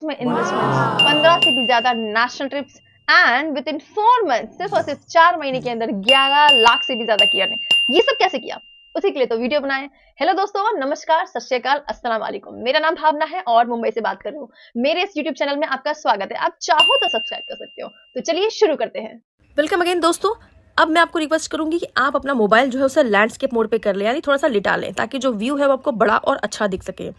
में इन्वेस्टमेंट्स, 15 से भी ज्यादा national trips and with in 4 month, सिर्फ और सिर्फ 4 महीने के अंदर 11 लाख से भी ज्यादा की अर्निंग। ये सब कैसे किया, उसी के लिए तो वीडियो बनाए। हेलो दोस्तों, नमस्कार, सत श्री अकाल, अस्सलाम वालेकुम। मेरा नाम भावना है और मुंबई से बात कर रही हूँ। मेरे इस यूट्यूब चैनल में आपका स्वागत है। आप चाहो तो सब्सक्राइब कर सकते हो। तो चलिए शुरू करते हैं। वेलकम अगेन दोस्तों। अब मैं आपको रिक्वेस्ट करूंगी कि आप अपना मोबाइल जो है उसे लैंडस्केप मोड पे कर लें, यानी थोड़ा सा लिटा लें, ताकि जो व्यू है वो आपको बड़ा और अच्छा दिख सके।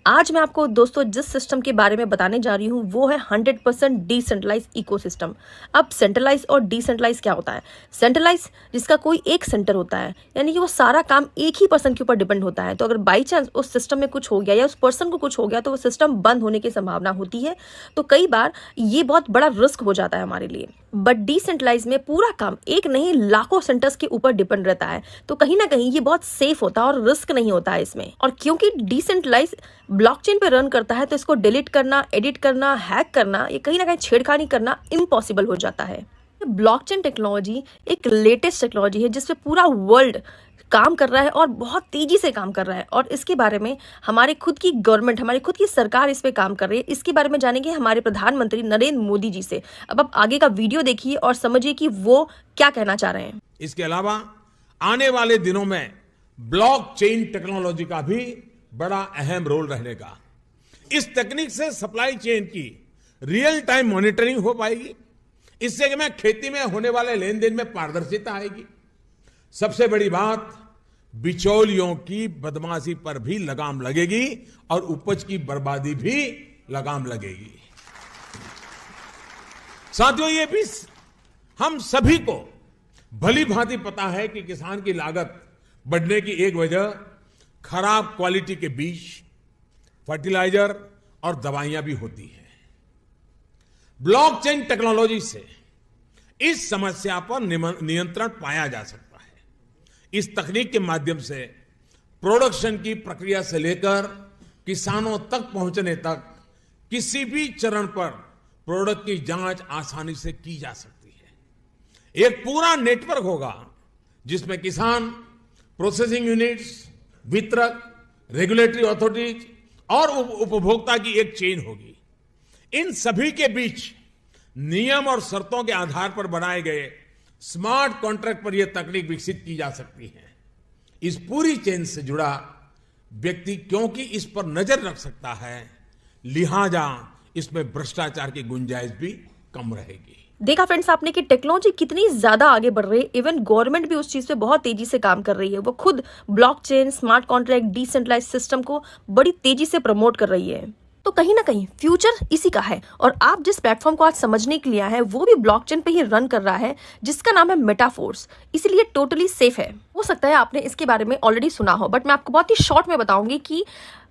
आज मैं आपको दोस्तों जिस सिस्टम के बारे में बताने जा रही हूँ वो है 100% डिसेंट्रलाइज इकोसिस्टम। अब सेंट्रलाइज और डिसेंट्रलाइज क्या होता है? सेंट्रलाइज जिसका कोई एक सेंटर होता है, यानी कि वो सारा काम एक ही पर्सन के ऊपर डिपेंड होता है। तो अगर बाई चांस उस सिस्टम में कुछ हो गया या उस पर्सन को कुछ हो गया तो वो सिस्टम बंद होने की संभावना होती है। तो कई बार ये बहुत बड़ा रिस्क हो जाता है हमारे लिए। बट डिसेंट्रलाइज में पूरा काम एक नहीं लाखों सेंटर्स के ऊपर डिपेंड रहता है, तो कहीं ना कहीं ये बहुत सेफ होता है और रिस्क नहीं होता है इसमें। और क्योंकि डिसेंट्रलाइज ब्लॉकचेन पे रन करता है तो इसको डिलीट करना, एडिट करना, हैक करना, ये कहीं ना कहीं छेड़खानी करना इम्पॉसिबल हो जाता है। ब्लॉकचेन टेक्नोलॉजी एक लेटेस्ट टेक्नोलॉजी है जिसपे पूरा वर्ल्ड काम कर रहा है और बहुत तेजी से काम कर रहा है। और इसके बारे में हमारे खुद की गवर्नमेंट, हमारी खुद की सरकार इस पे काम कर रही है। इसके बारे में जानेंगे हमारे प्रधानमंत्री नरेंद्र मोदी जी से। अब आप आगे का वीडियो देखिए और समझिए कि वो क्या कहना चाह रहे हैं। इसके अलावा आने वाले दिनों में ब्लॉकचेन टेक्नोलॉजी का भी बड़ा अहम रोल रहने का। इस तकनीक से सप्लाई चेन की रियल टाइम मॉनिटरिंग हो पाएगी। इससे कि मैं खेती में होने वाले लेन देन में पारदर्शिता आएगी। सबसे बड़ी बात, बिचौलियों की बदमाशी पर भी लगाम लगेगी और उपज की बर्बादी भी लगाम लगेगी। साथियों, ये भी हम सभी को भली भांति पता है कि किसान की लागत बढ़ने की एक वजह खराब क्वालिटी के बीज, फर्टिलाइजर और दवाइयां भी होती है। ब्लॉकचेन टेक्नोलॉजी से इस समस्या पर नियंत्रण पाया जा सकता है। इस तकनीक के माध्यम से प्रोडक्शन की प्रक्रिया से लेकर किसानों तक पहुंचने तक किसी भी चरण पर प्रोडक्ट की जांच आसानी से की जा सकती है। एक पूरा नेटवर्क होगा जिसमें किसान, प्रोसेसिंग यूनिट्स, वितरक, रेगुलेटरी अथॉरिटीज और उपभोक्ता की एक चेन होगी। इन सभी के बीच नियम और शर्तों के आधार पर बनाए गए स्मार्ट कॉन्ट्रैक्ट पर यह तकनीक विकसित की जा सकती है। इस पूरी चेन से जुड़ा व्यक्ति क्योंकि इस पर नजर रख सकता है, लिहाजा इसमें भ्रष्टाचार की गुंजाइश भी कम रहेगी। देखा फ्रेंड्स आपने कि टेक्नोलॉजी कितनी ज्यादा आगे बढ़ रही है। इवन गवर्नमेंट भी उस चीज पे बहुत तेजी से काम कर रही है। वो खुद blockchain, smart contract, decentralise system को बड़ी तेजी से प्रमोट कर रही है। तो कहीं ना कहीं फ्यूचर इसी का है। और आप जिस प्लेटफॉर्म को आज समझने के लिए आए हैं वो भी ब्लॉकचेन पे ही रन कर रहा है, जिसका नाम है मेटाफोर्स। इसीलिए टोटली सेफ है। हो सकता है आपने इसके बारे में ऑलरेडी सुना हो, बट मैं आपको बहुत ही शॉर्ट में बताऊंगी कि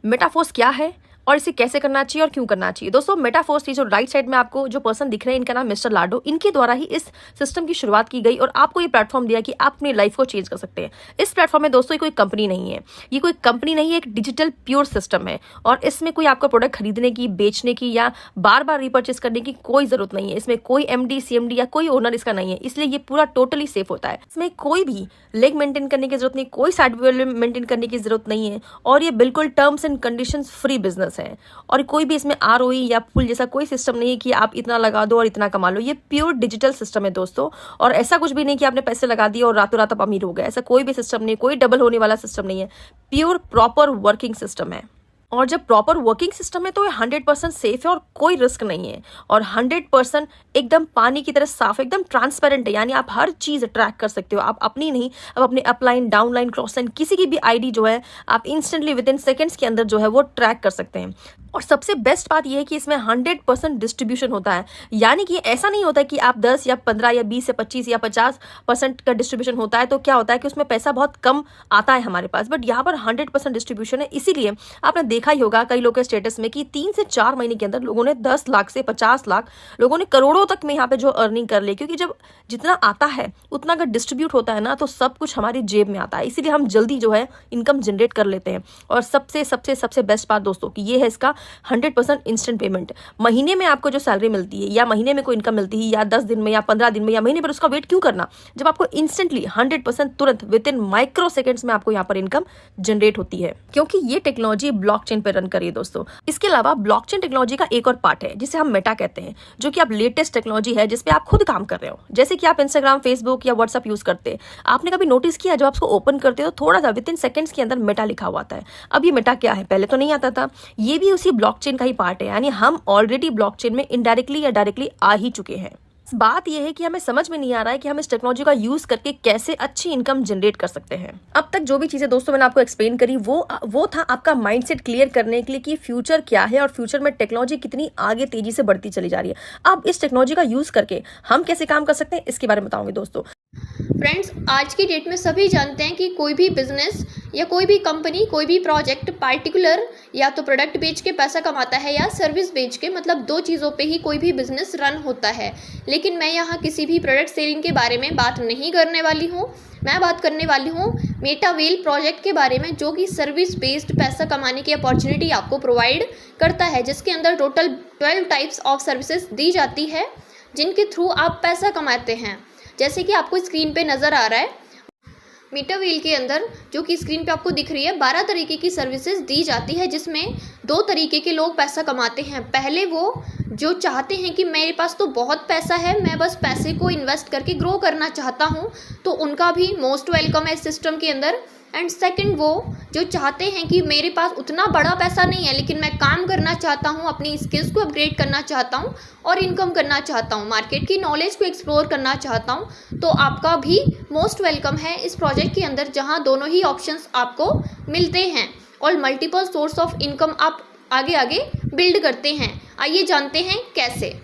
मेटाफोर्स क्या है और इसे कैसे करना चाहिए और क्यों करना चाहिए। दोस्तों, मेटाफोर्स की जो राइट साइड में आपको जो पर्सन दिख रहे हैं, इनका नाम मिस्टर लाडो। इनके द्वारा ही इस सिस्टम की शुरुआत की गई और आपको ये प्लेटफॉर्म दिया कि आप अपनी लाइफ को चेंज कर सकते हैं। इस प्लेटफॉर्म में दोस्तों ये कोई कंपनी नहीं है, ये कोई कंपनी नहीं है, एक डिजिटल प्योर सिस्टम है। और इसमें कोई आपका प्रोडक्ट खरीदने की, बेचने की या बार बार रिपर्चेस करने की कोई जरूरत नहीं है। इसमें कोई MD, CMD या कोई ओनर इसका नहीं है, इसलिए ये पूरा टोटली सेफ होता है। इसमें कोई भी लेग मेंटेन करने की जरूरत नहीं, कोई साइड मेंटेन करने की जरूरत नहीं है। और ये बिल्कुल terms and conditions free business है। और कोई भी इसमें ROE या पुल जैसा कोई सिस्टम नहीं है कि आप इतना लगा दो और इतना कमा लो। ये प्योर डिजिटल सिस्टम है दोस्तों। और ऐसा कुछ भी नहीं कि आपने पैसे लगा दिए और रातों रात आप अमीर हो गए। ऐसा कोई भी सिस्टम नहीं, कोई डबल होने वाला सिस्टम नहीं है। प्योर प्रॉपर वर्किंग सिस्टम है। और जब प्रॉपर वर्किंग सिस्टम है तो ये 100% सेफ है और कोई रिस्क नहीं है। और 100% एकदम पानी की तरह साफ, एकदम ट्रांसपेरेंट है। यानी आप हर चीज ट्रैक कर सकते हो। आप अपनी नहीं, अब अपने अपलाइन, डाउनलाइन, क्रॉस लाइन, किसी की भी ID जो है आप इंस्टेंटली विद इन सेकेंड्स के अंदर जो है वो ट्रैक कर सकते हैं। और सबसे बेस्ट बात यह है कि इसमें 100% डिस्ट्रीब्यूशन होता है। यानी कि ऐसा नहीं होता कि आप 10 या 15 या 20 या 25 या 50% का डिस्ट्रीब्यूशन होता है तो क्या होता है कि उसमें पैसा बहुत कम आता है हमारे पास। बट यहाँ पर 100% डिस्ट्रीब्यूशन है। इसीलिए आपने देखा ही होगा कई लोगों के स्टेटस में कि 3 से 4 महीने के अंदर लोगों ने 10 लाख से 50 लाख, लोगों ने करोड़ों तक में यहाँ पे जो अर्निंग कर ली। क्योंकि जब जितना आता है उतना अगर डिस्ट्रीब्यूट होता है ना तो सब कुछ हमारी जेब में आता है। इसीलिए हम जल्दी जो है इनकम जनरेट कर लेते हैं। और सबसे सबसे सबसे बेस्ट बात दोस्तों कि ये है इसका 100% इंस्टेंट पेमेंट। महीने में आपको जो सैलरी मिलती है या महीने में कोई इनकम मिलती है या 10 दिन में या 15 दिन में या महीने पर, उसका वेट क्यों करना जब आपको इंस्टेंटली 100% तुरंत विद इन माइक्रो सेकेंड्स में आपको यहाँ पर इनकम जनरेट होती है। क्योंकि ये टेक्नोलॉजी ब्लॉकचेन ब्लॉकचेन पे रन करिए दोस्तों। इसके अलावा ब्लॉकचेन टेक्नोलॉजी का एक और पार्ट है जिसे हम मेटा कहते हैं, जो कि आप लेटेस्ट टेक्नोलॉजी है जिसपे आप खुद काम कर रहे हो। जैसे कि आप इंस्टाग्राम, फेसबुक या व्हाट्सएप यूज करते हैं, आपने कभी नोटिस किया जब आप उसको ओपन करते हो थोड़ा सा विद इन सेकंड्स के अंदर मेटा लिखा हुआ आता है। अब ये मेटा क्या है, पहले तो नहीं आता था। ये भी उसी ब्लॉकचेन का ही पार्ट है, यानी हम ऑलरेडी ब्लॉकचेन में इनडायरेक्टली या डायरेक्टली आ ही चुके हैं। बात यह है कि हमें समझ में नहीं आ रहा है कि हम इस टेक्नोलॉजी का यूज करके कैसे अच्छी इनकम जनरेट कर सकते हैं। अब तक जो भी चीजें दोस्तों मैंने आपको एक्सप्लेन करी वो था आपका माइंडसेट क्लियर करने के लिए कि फ्यूचर क्या है और फ्यूचर में टेक्नोलॉजी कितनी आगे तेजी से बढ़ती चली जा रही है। अब इस टेक्नोलॉजी का यूज करके हम कैसे काम कर सकते हैं इसके बारे में बताऊंगी दोस्तों। फ्रेंड्स, आज की डेट में सभी जानते हैं कि कोई भी बिजनेस या कोई भी कंपनी, कोई भी प्रोजेक्ट पार्टिकुलर या तो प्रोडक्ट बेच के पैसा कमाता है या सर्विस बेच के, मतलब दो चीज़ों पे ही कोई भी बिजनेस रन होता है। लेकिन मैं यहाँ किसी भी प्रोडक्ट सेलिंग के बारे में बात नहीं करने वाली हूँ। मैं बात करने वाली हूँ मेटावेल प्रोजेक्ट के बारे में, जो कि सर्विस बेस्ड पैसा कमाने की अपॉर्चुनिटी आपको प्रोवाइड करता है, जिसके अंदर टोटल 12 टाइप्स ऑफ सर्विसेज दी जाती है जिनके थ्रू आप पैसा कमाते हैं। जैसे कि आपको स्क्रीन पे नज़र आ रहा है, मेटावेल के अंदर जो कि स्क्रीन पे आपको दिख रही है 12 तरीके की सर्विसेज दी जाती है, जिसमें 2 तरीके के लोग पैसा कमाते हैं। पहले वो जो चाहते हैं कि मेरे पास तो बहुत पैसा है, मैं बस पैसे को इन्वेस्ट करके ग्रो करना चाहता हूँ, तो उनका भी मोस्ट वेलकम है इस सिस्टम के अंदर। एंड सेकंड, वो जो चाहते हैं कि मेरे पास उतना बड़ा पैसा नहीं है लेकिन मैं काम करना चाहता हूँ, अपनी स्किल्स को अपग्रेड करना चाहता हूँ और इनकम करना चाहता हूँ, मार्केट की नॉलेज को एक्सप्लोर करना चाहता हूँ, तो आपका भी मोस्ट वेलकम है इस प्रोजेक्ट के अंदर, जहाँ दोनों ही ऑप्शंस आपको मिलते हैं और मल्टीपल सोर्स ऑफ इनकम आप आगे आगे बिल्ड करते हैं। आइए जानते हैं कैसे।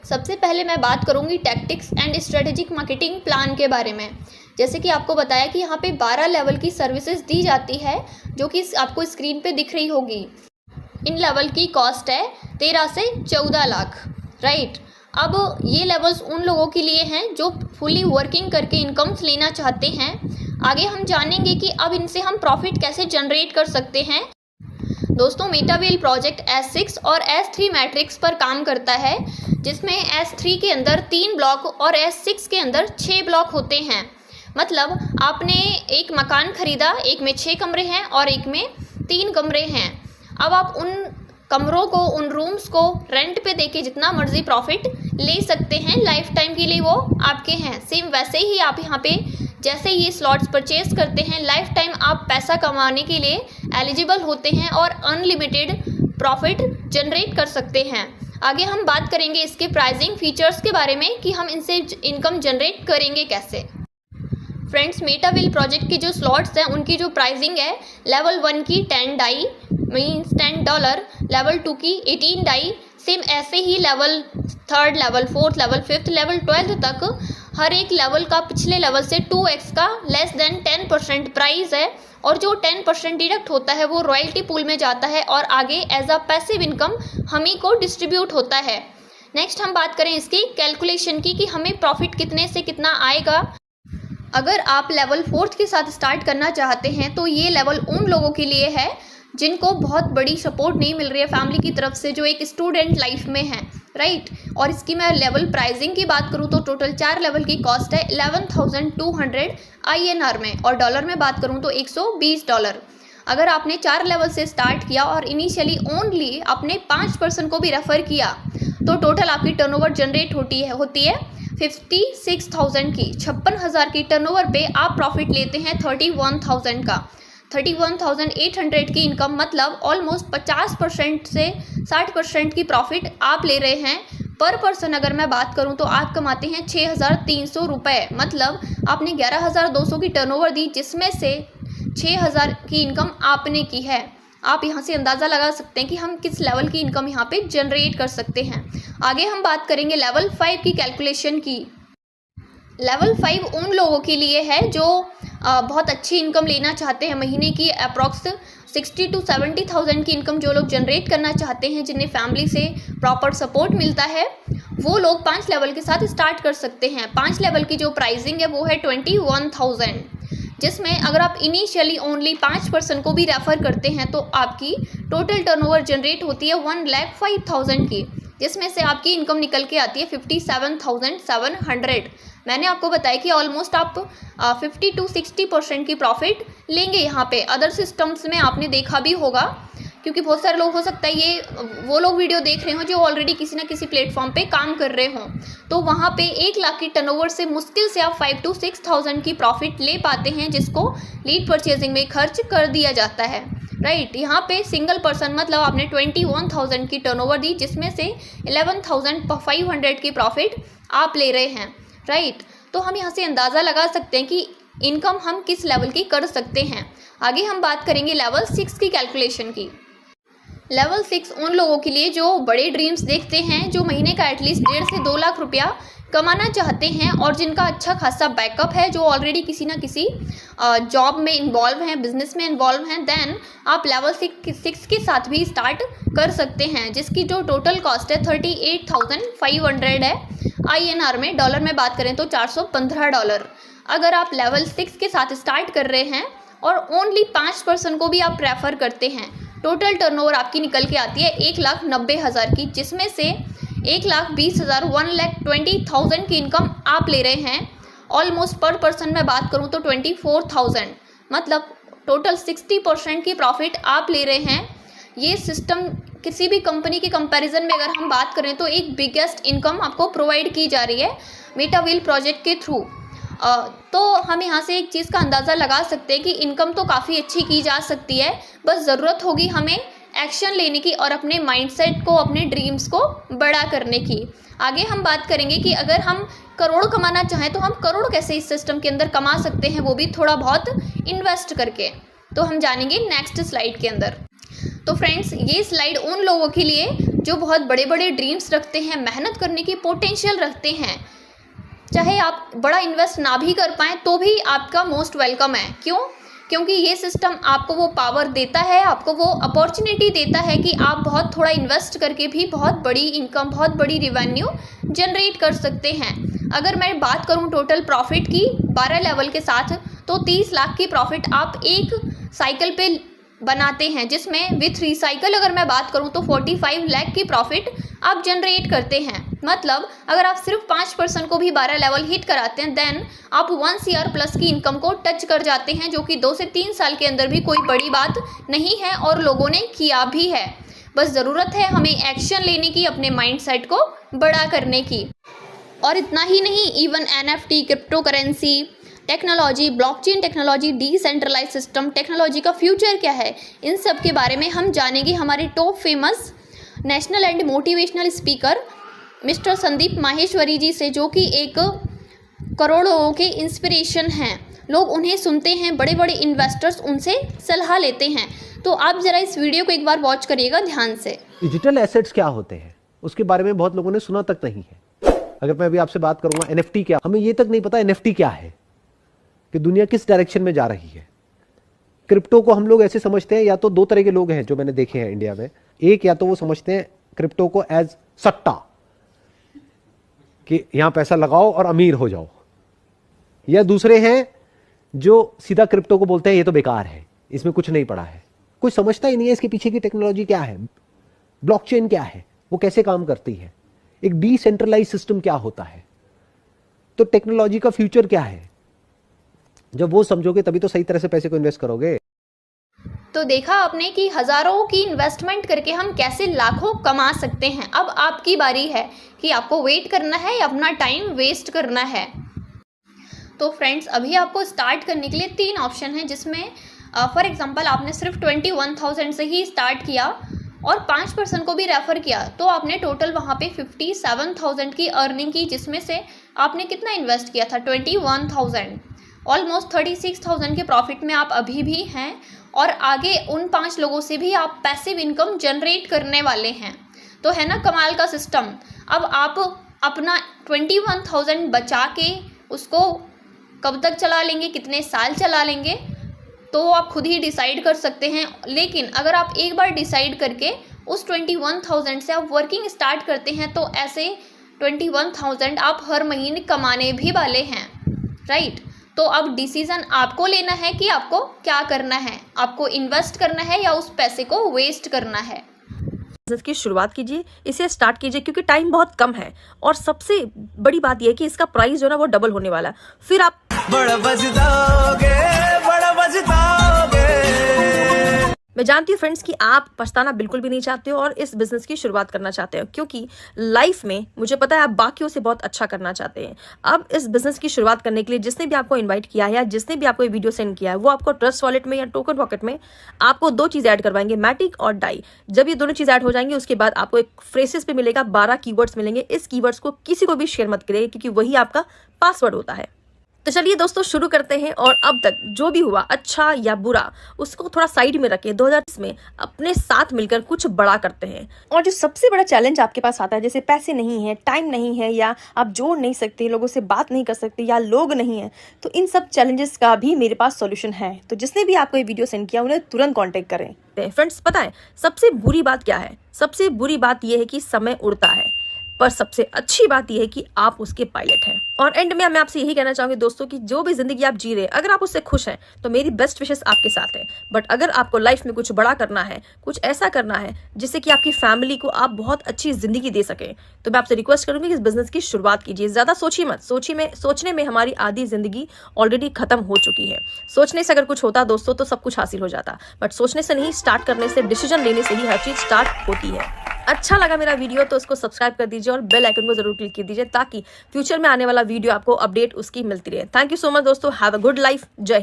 सबसे पहले मैं बात करूंगी tactics and strategic marketing plan के बारे में। जैसे कि आपको बताया कि यहाँ पे 12 लेवल की सर्विसेज दी जाती है, जो कि आपको स्क्रीन पे दिख रही होगी। इन लेवल की कॉस्ट है 13 से 14 लाख, राइट। अब ये लेवल्स उन लोगों के लिए हैं जो फुली वर्किंग करके इनकम्स लेना चाहते हैं। आगे हम जानेंगे कि अब इनसे हम प्रॉफिट कैसे जनरेट कर सकते हैं। दोस्तों, मेटावेल प्रोजेक्ट S6 और S3 मैट्रिक्स पर काम करता है, जिसमें S3 के अंदर 3 ब्लॉक और S6 के अंदर 6 ब्लॉक होते हैं। मतलब आपने एक मकान खरीदा, एक में 6 कमरे हैं और एक में 3 कमरे हैं। अब आप उन कमरों को, उन रूम्स को रेंट पे देके जितना मर्जी प्रॉफिट ले सकते हैं, लाइफ टाइम के लिए वो आपके हैं। सेम वैसे ही आप यहाँ पे जैसे ये स्लॉट्स परचेज करते हैं, लाइफ टाइम आप पैसा कमाने के लिए एलिजिबल होते हैं और अनलिमिटेड प्रॉफिट जनरेट कर सकते हैं। आगे हम बात करेंगे इसके प्राइसिंग फीचर्स के बारे में कि हम इनसे इनकम जनरेट करेंगे कैसे। फ्रेंड्स, मेटावेल प्रोजेक्ट की जो स्लॉट्स हैं उनकी जो प्राइसिंग है, लेवल 1 की 10 डाई मीन्स $10, लेवल 2 की 18 डाई, सेम ऐसे ही level 3rd, level 4th, level 5th, level 12th तक हर एक लेवल का पिछले लेवल से 2x का लेस देन 10% प्राइस है, और जो 10% डिडक्ट होता है वो रॉयल्टी पूल में जाता है और आगे एज अ पैसिव इनकम हम ही को डिस्ट्रीब्यूट होता है। नेक्स्ट हम बात करें इसकी कैलकुलेशन की कि हमें प्रॉफिट कितने से कितना आएगा। अगर आप लेवल 4th के साथ स्टार्ट करना चाहते हैं तो ये लेवल उन लोगों के लिए है जिनको बहुत बड़ी सपोर्ट नहीं मिल रही है फैमिली की तरफ से, जो एक स्टूडेंट लाइफ में है, राइट। और इसकी मैं लेवल प्राइसिंग की बात करूँ तो टोटल 4 लेवल की कॉस्ट है 11,200 INR में, और डॉलर में बात करूँ तो $120। अगर आपने 4 लेवल से स्टार्ट किया और इनिशियली ओनली आपने 5 पर्सन को भी रेफ़र किया तो टोटल आपकी टर्नओवर जनरेट होती है 56,000 की, 56,000 की टर्नओवर पे आप प्रॉफिट लेते हैं 31,000 का, 31,800 की इनकम, मतलब ऑलमोस्ट 50% से 60% की प्रॉफिट आप ले रहे हैं पर पर्सन। अगर मैं बात करूं तो आप कमाते हैं 6,300 रुपये, मतलब आपने 11,200 की टर्नओवर दी, जिसमें से 6,000 की इनकम आपने की है। आप यहाँ से अंदाज़ा लगा सकते हैं कि हम किस लेवल की इनकम यहाँ पे जनरेट कर सकते हैं। आगे हम बात करेंगे लेवल 5 की कैलकुलेशन की। लेवल 5 उन लोगों के लिए है जो बहुत अच्छी इनकम लेना चाहते हैं, महीने की अप्रॉक्स 60,000 to 70,000 की इनकम जो लोग जनरेट करना चाहते हैं, जिन्हें फैमिली से प्रॉपर सपोर्ट मिलता है, वो लोग 5 लेवल के साथ स्टार्ट कर सकते हैं। 5 लेवल की जो प्राइसिंग है वो है 21,000, जिसमें अगर आप इनिशियली ओनली 5 पर्सन को भी रेफ़र करते हैं तो आपकी टोटल टर्नओवर जनरेट होती है 1,05,000 की, जिसमें से आपकी इनकम निकल के आती है 57,700। मैंने आपको बताया कि ऑलमोस्ट आप 50 to 60% की प्रॉफिट लेंगे यहाँ पे। अदर सिस्टम्स में आपने देखा भी होगा क्योंकि बहुत सारे लोग हो सकता है ये वो लोग वीडियो देख रहे हो जो ऑलरेडी किसी ना किसी प्लेटफॉर्म पे काम कर रहे हों, तो वहाँ पे 1 लाख की टर्नओवर से मुश्किल से आप 5 to 6,000 की प्रॉफिट ले पाते हैं, जिसको लीड परचेजिंग में खर्च कर दिया जाता है, राइट। यहाँ पे सिंगल पर्सन मतलब आपने 21,000 की टर्नओवर दी, जिसमें से 11,500 की प्रॉफिट आप ले रहे हैं, राइट। तो हम यहाँ से अंदाज़ा लगा सकते हैं कि इनकम हम किस लेवल की कर सकते हैं। आगे हम बात करेंगे लेवल 6 की कैलकुलेशन की। लेवल 6 उन लोगों के लिए जो बड़े ड्रीम्स देखते हैं, जो महीने का एटलीस्ट 1.5 से 2 लाख रुपया कमाना चाहते हैं और जिनका अच्छा खासा बैकअप है, जो ऑलरेडी किसी ना किसी जॉब में इन्वॉल्व हैं, बिजनेस में इन्वॉल्व हैं, देन आप लेवल 6 के साथ भी स्टार्ट कर सकते हैं, जिसकी जो टोटल कॉस्ट है 38,500 है INR में। डॉलर में बात करें तो $415। अगर आप लेवल 6 के साथ स्टार्ट कर रहे हैं और ओनली 5% को भी आप प्रेफर करते हैं, टोटल टर्नओवर आपकी निकल के आती है 1,90,000 की, जिसमें से 1,20,000 1,20,000 की इनकम आप ले रहे हैं। ऑलमोस्ट पर पर्सन में बात करूं तो 24,000, मतलब टोटल 60% की प्रॉफिट आप ले रहे हैं। ये सिस्टम किसी भी कंपनी के कंपैरिजन में अगर हम बात करें तो एक बिगेस्ट इनकम आपको प्रोवाइड की जा रही है मेटावील प्रोजेक्ट के थ्रू। तो हम यहाँ से एक चीज़ का अंदाज़ा लगा सकते हैं कि इनकम तो काफ़ी अच्छी की जा सकती है, बस ज़रूरत होगी हमें एक्शन लेने की और अपने माइंडसेट को, अपने ड्रीम्स को बड़ा करने की। आगे हम बात करेंगे कि अगर हम करोड़ कमाना चाहें तो हम करोड़ कैसे इस सिस्टम के अंदर कमा सकते हैं, वो भी थोड़ा बहुत इन्वेस्ट करके। तो हम जानेंगे नेक्स्ट स्लाइड के अंदर। तो फ्रेंड्स, ये स्लाइड उन लोगों के लिए जो बहुत बड़े बड़े ड्रीम्स रखते हैं, मेहनत करने की पोटेंशियल रखते हैं। चाहे आप बड़ा इन्वेस्ट ना भी कर पाएँ तो भी आपका मोस्ट वेलकम है। क्यों? क्योंकि ये सिस्टम आपको वो पावर देता है, आपको वो अपॉर्चुनिटी देता है कि आप बहुत थोड़ा इन्वेस्ट करके भी बहुत बड़ी इनकम, बहुत बड़ी रिवेन्यू जनरेट कर सकते हैं। अगर मैं बात करूं टोटल प्रॉफिट की 12 लेवल के साथ, तो 30 लाख की प्रॉफिट आप एक साइकिल पे बनाते हैं, जिसमें विथ रिसाइकल अगर मैं बात करूं तो 45 लाख की प्रॉफिट आप जनरेट करते हैं। मतलब अगर आप सिर्फ 5% को भी 12 लेवल हिट कराते हैं, देन आप 1 CR प्लस की इनकम को टच कर जाते हैं, जो कि 2 से 3 साल के अंदर भी कोई बड़ी बात नहीं है और लोगों ने किया भी है। बस ज़रूरत है हमें एक्शन लेने की, अपने माइंडसेट को बड़ा करने की। और इतना ही नहीं, even NFT, crypto currency technology, blockchain technology, decentralise system technology का फ्यूचर क्या है, इन सब के बारे में हम जानेंगे हमारे top famous national and motivational speaker mister Sandeep Maheshwari ji से, जो कि एक करोड़ लोगों के इंस्पिरेशन हैं। लोग उन्हें सुनते हैं, बड़े बड़े इन्वेस्टर्स उनसे सलाह लेते हैं। तो आप ज़रा इस वीडियो को एक बार वॉच करिएगा ध्यान से। डिजिटल एसेट्स क्या होते हैं उसके बारे में बहुत लोगों ने सुना तक नहीं है। अगर मैं अभी आपसे बात करूंगा NFT क्या, हमें ये तक नहीं पता NFT क्या है, कि दुनिया किस डायरेक्शन में जा रही है। क्रिप्टो को हम लोग ऐसे समझते हैं, या तो 2 तरह के लोग हैं जो मैंने देखे हैं इंडिया में। एक, या तो वो समझते हैं क्रिप्टो को एज सट्टा, कि यहां पैसा लगाओ और अमीर हो जाओ, या दूसरे हैं जो सीधा क्रिप्टो को बोलते हैं ये तो बेकार है, इसमें कुछ नहीं पड़ा है, कुछ समझता ही नहीं है इसके पीछे की टेक्नोलॉजी क्या है, ब्लॉकचेन क्या है, वो कैसे काम करती है, एक डिसेंट्रलाइज सिस्टम क्या होता है, तो टेक्नोलॉजी का फ्यूचर क्या है। जब वो समझोगे तभी तो सही तरह से पैसे को इन्वेस्ट करोगे। तो देखा आपने कि हजारों की इन्वेस्टमेंट करके हम कैसे लाखों कमा सकते हैं। अब आपकी बारी है कि आपको वेट करना है या अपना टाइम वेस्ट करना है। तो फ्रेंड्स, अभी आपको स्टार्ट करने के लिए 3 ऑप्शन हैं, जिसमें फॉर एग्जांपल आपने सिर्फ 21,000 से ही स्टार्ट किया और 5% को भी रेफ़र किया, तो आपने टोटल वहाँ पे 57,000 की अर्निंग की, जिसमें से आपने कितना इन्वेस्ट किया था 21,000। ऑलमोस्ट 36,000 के प्रॉफिट में आप अभी भी हैं और आगे उन 5 लोगों से भी आप पैसिव इनकम जनरेट करने वाले हैं। तो है ना कमाल का सिस्टम। अब आप अपना 21,000 बचा के उसको कब तक चला लेंगे, कितने साल चला लेंगे, तो आप खुद ही डिसाइड कर सकते हैं। लेकिन अगर आप एक बार डिसाइड करके उस 21,000 से आप वर्किंग स्टार्ट करते हैं, तो ऐसे 21,000 आप हर महीने कमाने भी वाले हैं, राइट। तो अब डिसीजन आपको लेना है कि आपको क्या करना है, आपको इन्वेस्ट करना है या उस पैसे को वेस्ट करना है। बिजनेस की शुरुआत कीजिए, इसे स्टार्ट कीजिए, क्योंकि टाइम बहुत कम है और सबसे बड़ी बात यह है कि इसका प्राइस जो है ना वो डबल होने वाला है। फिर आप बड़ा बचताओगे, बड़ा बचताओगे। मैं जानती हूँ फ्रेंड्स कि आप पछताना बिल्कुल भी नहीं चाहते हो और इस बिजनेस की शुरुआत करना चाहते हो, क्योंकि लाइफ में मुझे पता है आप बाकियों से बहुत अच्छा करना चाहते हैं। अब इस बिजनेस की शुरुआत करने के लिए जिसने भी आपको इन्वाइट किया है या जिसने भी आपको ये वीडियो सेंड किया है, वो आपको ट्रस्ट वॉलेट में या टोकन पॉकेट में आपको 2 चीज़ ऐड करवाएंगे, मैटिक और डाई। जब ये दोनों चीज़ ऐड हो जाएंगे उसके बाद आपको एक फ्रेसेस पे मिलेगा, 12 कीवर्ड्स मिलेंगे। इस कीवर्ड्स को किसी को भी शेयर मत करिए, क्योंकि वही आपका पासवर्ड होता है। तो चलिए दोस्तों शुरू करते हैं। और अब तक जो भी हुआ, अच्छा या बुरा, उसको थोड़ा साइड में रखें। 2020 में अपने साथ मिलकर कुछ बड़ा करते हैं। और जो सबसे बड़ा चैलेंज आपके पास आता है, जैसे पैसे नहीं है, टाइम नहीं है, या आप जोड़ नहीं सकते, लोगों से बात नहीं कर सकते, या लोग नहीं है, तो इन सब चैलेंजेस का भी मेरे पास सॉल्यूशन है। तो जिसने भी आपको ये वीडियो सेंड किया उन्हें तुरंत कॉन्टेक्ट करें। फ्रेंड्स पता है सबसे बुरी बात क्या है? सबसे बुरी बात यह है कि समय उड़ता है, पर सबसे अच्छी बात यह है कि आप उसके पायलट हैं। और एंड में मैं आपसे यही कहना चाहूंगी दोस्तों कि जो भी जिंदगी आप जी रहे हैं, अगर आप उससे खुश हैं तो मेरी बेस्ट विशेस आपके साथ है। बट अगर आपको लाइफ में कुछ बड़ा करना है, कुछ ऐसा करना है जिससे कि आपकी फैमिली को आप बहुत अच्छी जिंदगी दे सके, तो मैं आपसे रिक्वेस्ट करूंगी कि इस बिजनेस की शुरुआत कीजिए। ज्यादा सोचिए मत। सोचने में हमारी आधी जिंदगी ऑलरेडी खत्म हो चुकी है। सोचने से अगर कुछ होता दोस्तों तो सब कुछ हासिल हो जाता, बट सोचने से नहीं, स्टार्ट करने से, डिसीजन लेने से ही हर चीज स्टार्ट होती है। अच्छा लगा मेरा वीडियो तो उसको सब्सक्राइब कर दीजिए और बेल आइकन को जरूर क्लिक कर दीजिए, ताकि फ्यूचर में आने वाला वीडियो आपको अपडेट उसकी मिलती रहे। थैंक यू सो मच दोस्तों। Have a good life. जय